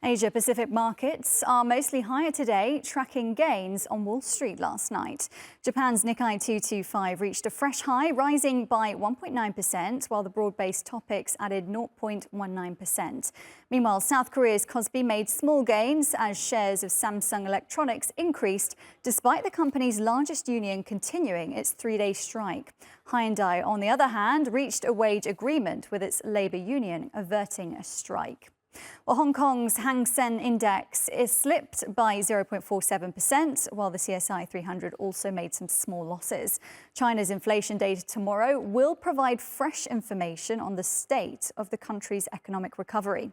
Asia-Pacific markets are mostly higher today, tracking gains on Wall Street last night. Japan's Nikkei 225 reached a fresh high, rising by 1.9%, while the broad-based Topix added 0.19%. Meanwhile, South Korea's Kospi made small gains as shares of Samsung Electronics increased, despite the company's largest union continuing its three-day strike. Hyundai, on the other hand, reached a wage agreement with its labor union, averting a strike. Well, Hong Kong's Hang Seng Index is slipped by 0.47%, while the CSI 300 also made some small losses. China's inflation data tomorrow will provide fresh information on the state of the country's economic recovery.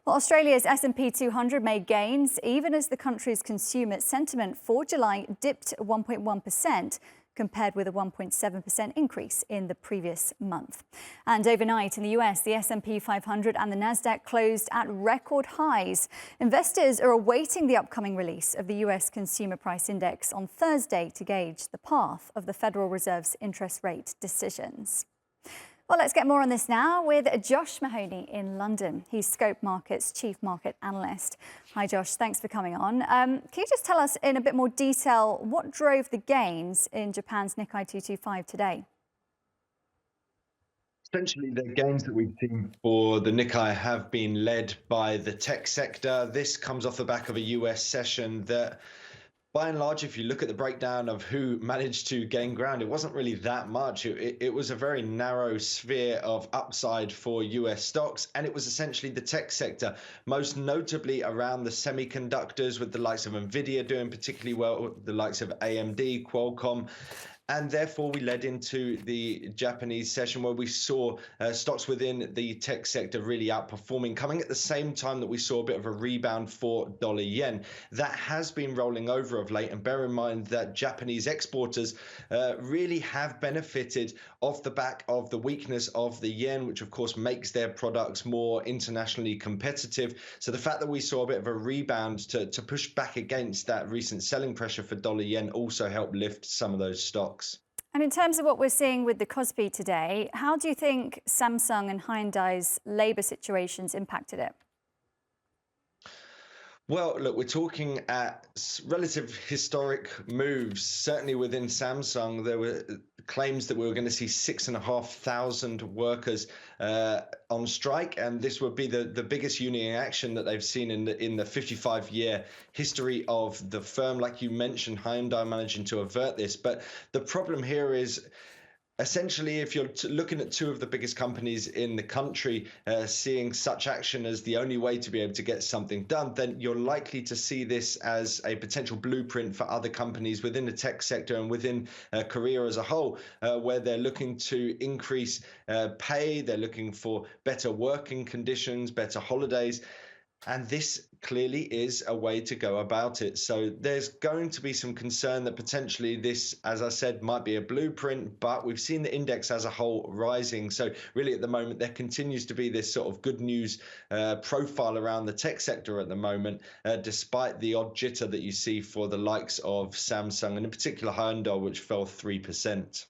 Well, Australia's S&P 200 made gains, even as the country's consumer sentiment for July dipped 1.1%. Compared with a 1.7% increase in the previous month. And overnight in the US, the S&P 500 and the Nasdaq closed at record highs. Investors are awaiting the upcoming release of the US Consumer Price Index on Thursday to gauge the path of the Federal Reserve's interest rate decisions. Well, let's get more on this now with Josh Mahoney in London. He's Scope Markets Chief Market Analyst. Hi, Josh. Thanks for coming on. Can you just tell us in a bit more detail what drove the gains in Japan's Nikkei 225 today? Essentially, the gains that we've seen for the Nikkei have been led by the tech sector. This comes off the back of a US session that, by and large, if you look at the breakdown of who managed to gain ground, it wasn't really that much. It was a very narrow sphere of upside for US stocks, and it was essentially the tech sector, most notably around the semiconductors, with the likes of Nvidia doing particularly well, the likes of AMD, Qualcomm. And therefore, we led into the Japanese session where we saw stocks within the tech sector really outperforming, coming at the same time that we saw a bit of a rebound for dollar yen. That has been rolling over of late. And bear in mind that Japanese exporters really have benefited off the back of the weakness of the yen, which of course makes their products more internationally competitive. So the fact that we saw a bit of a rebound to push back against that recent selling pressure for dollar yen also helped lift some of those stocks. And in terms of what we're seeing with the Kospi today, how do you think Samsung and Hyundai's labour situations impacted it? Well, look, we're talking at relative historic moves. Certainly within Samsung, there were claims that we were going to see 6,500 workers on strike, and this would be the biggest union action that they've seen in the 55-year history of the firm. Like you mentioned, Hyundai managing to avert this, but the problem here is, essentially, if you're looking at two of the biggest companies in the country seeing such action as the only way to be able to get something done, then you're likely to see this as a potential blueprint for other companies within the tech sector and within Korea as a whole, where they're looking to increase pay, they're looking for better working conditions, better holidays. And this clearly is a way to go about it. So there's going to be some concern that potentially this, as I said, might be a blueprint, but we've seen the index as a whole rising. So really at the moment, there continues to be this sort of good news profile around the tech sector at the moment, despite the odd jitter that you see for the likes of Samsung and in particular Hyundai, which fell 3%.